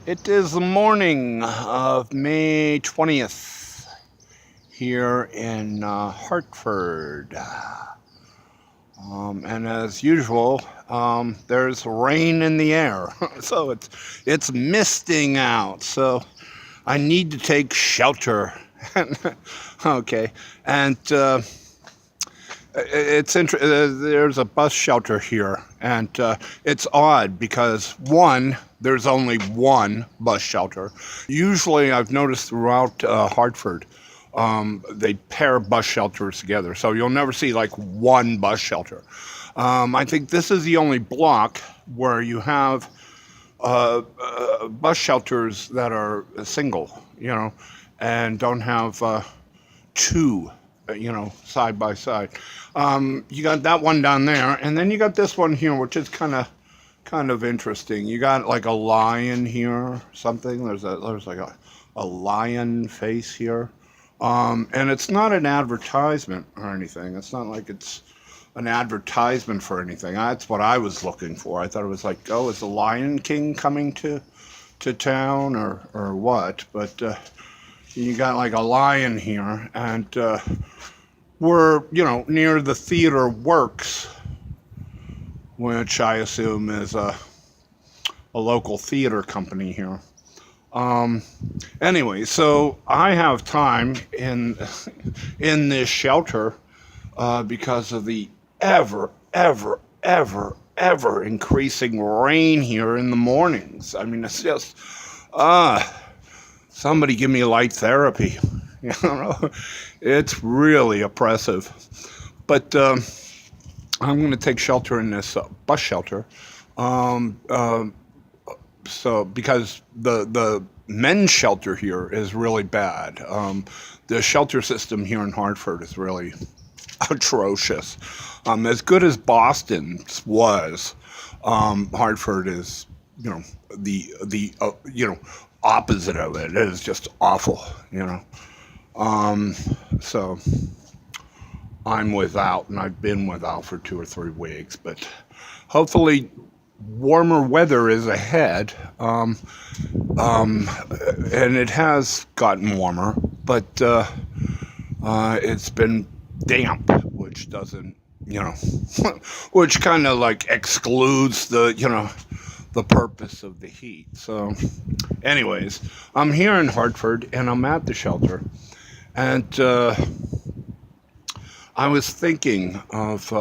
It is the morning of May 20th here in Hartford. And as usual, there's rain in the air. So it's misting out. So I need to take shelter. Okay. And there's a bus shelter here, and it's odd because one, there's only one bus shelter. Usually, I've noticed throughout Hartford, they pair bus shelters together, so you'll never see like one bus shelter. I think this is the only block where you have bus shelters that are single, and don't have two, side by side. You got that one down there, and then you got this one here, which is kind of interesting. You got like a lion here, something. There's like a lion face here, and it's not an advertisement or anything. It's not like it's an advertisement for anything. That's what I was looking for. I thought it was like, oh, is the Lion King coming to town or what? But you got like a lion here, and we're near the Theater Works, which I assume is a local theater company here. Anyway, so I have time in this shelter because of the ever increasing rain here in the mornings. I mean, it's just somebody give me light therapy. It's really oppressive. But I'm going to take shelter in this bus shelter. So because the men's shelter here is really bad. The shelter system here in Hartford is really atrocious. As good as Boston's was, Hartford is the opposite of it. It is just awful. So I'm without, and I've been without for 2 or 3 weeks, but hopefully warmer weather is ahead. And it has gotten warmer, but it's been damp, which doesn't, which kind of like excludes the purpose of the heat. So anyways, I'm here in Hartford, and I'm at the shelter, and I was thinking of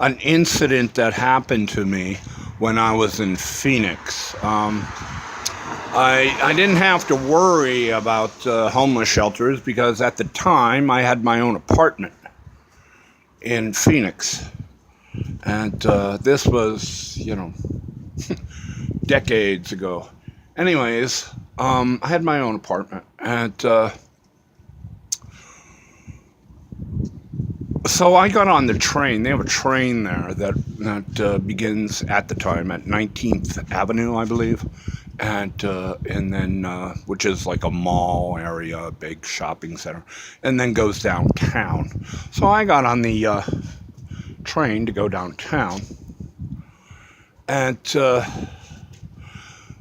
an incident that happened to me when I was in Phoenix. I didn't have to worry about homeless shelters because at the time I had my own apartment in Phoenix. And this was, decades ago. Anyways, I had my own apartment, and so I got on the train. They have a train there that begins at the time at 19th Avenue, I believe, and then which is like a mall area, a big shopping center, and then goes downtown. So I got on the train to go downtown, and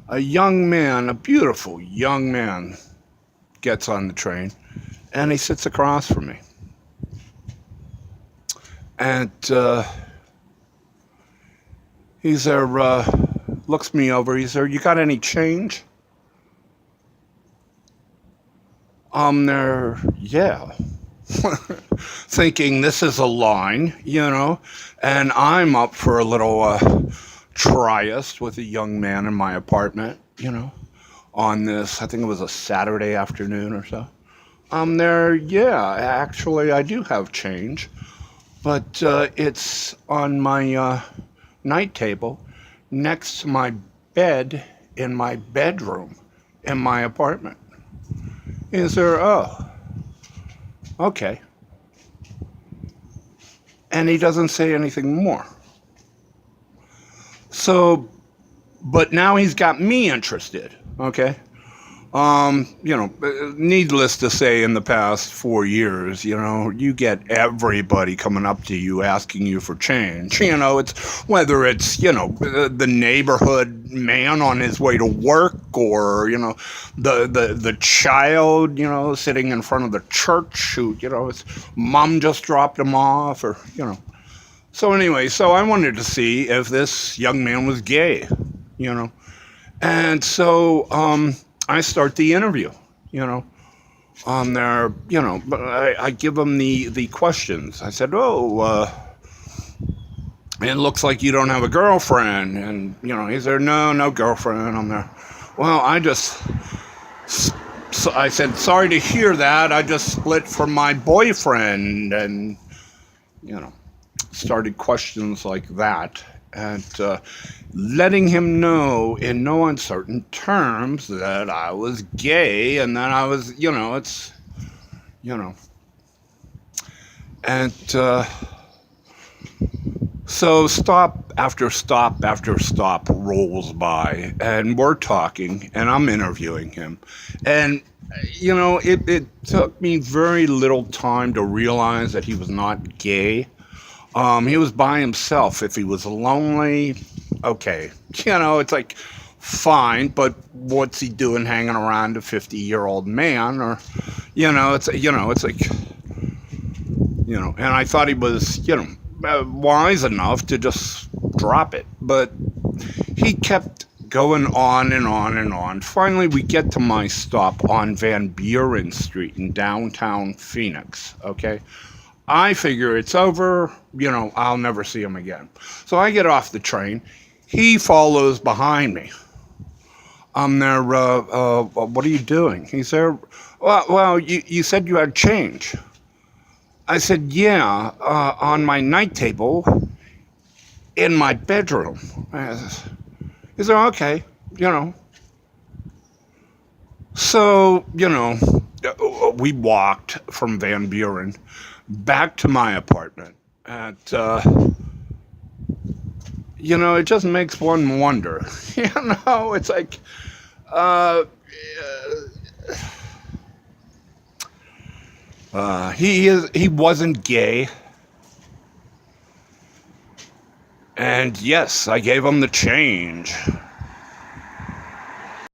a young man, a beautiful young man, gets on the train, and he sits across from me. And he's there, looks me over. He's there, you got any change? I'm there, yeah. Thinking this is a line, and I'm up for a little tryst with a young man in my apartment, on this, I think it was a Saturday afternoon or so. I'm there, yeah, actually I do have change. But it's on my night table next to my bed in my bedroom in my apartment. Is there, oh, okay. And he doesn't say anything more. So, but now he's got me interested, okay? Needless to say, in the past 4 years, you get everybody coming up to you asking you for change. It's whether it's, the neighborhood man on his way to work, or, the child, sitting in front of the church who, his mom just dropped him off, or, So anyway, so I wanted to see if this young man was gay, you know. And so I start the interview, on there, but I give him the questions. I said, it looks like you don't have a girlfriend. And, he said, no girlfriend. I'm there. Well, I said, sorry to hear that. I just split from my boyfriend. And, started questions like that. And letting him know in no uncertain terms that I was gay, and that I was, And so stop after stop after stop rolls by, and we're talking, and I'm interviewing him. And, it took me very little time to realize that he was not gay. He was by himself. If he was lonely, okay. It's like, fine, but what's he doing hanging around a 50-year-old man? Or, it's like, and I thought he was, wise enough to just drop it. But he kept going on and on and on. Finally, we get to my stop on Van Buren Street in downtown Phoenix, okay? I figure it's over, I'll never see him again. So I get off the train. He follows behind me. I'm there, what are you doing? He said, well, you said you had change. I said, yeah, on my night table in my bedroom. He said, okay, So, we walked from Van Buren back to my apartment. And, it just makes one wonder. It's like, he wasn't gay. And yes, I gave him the change.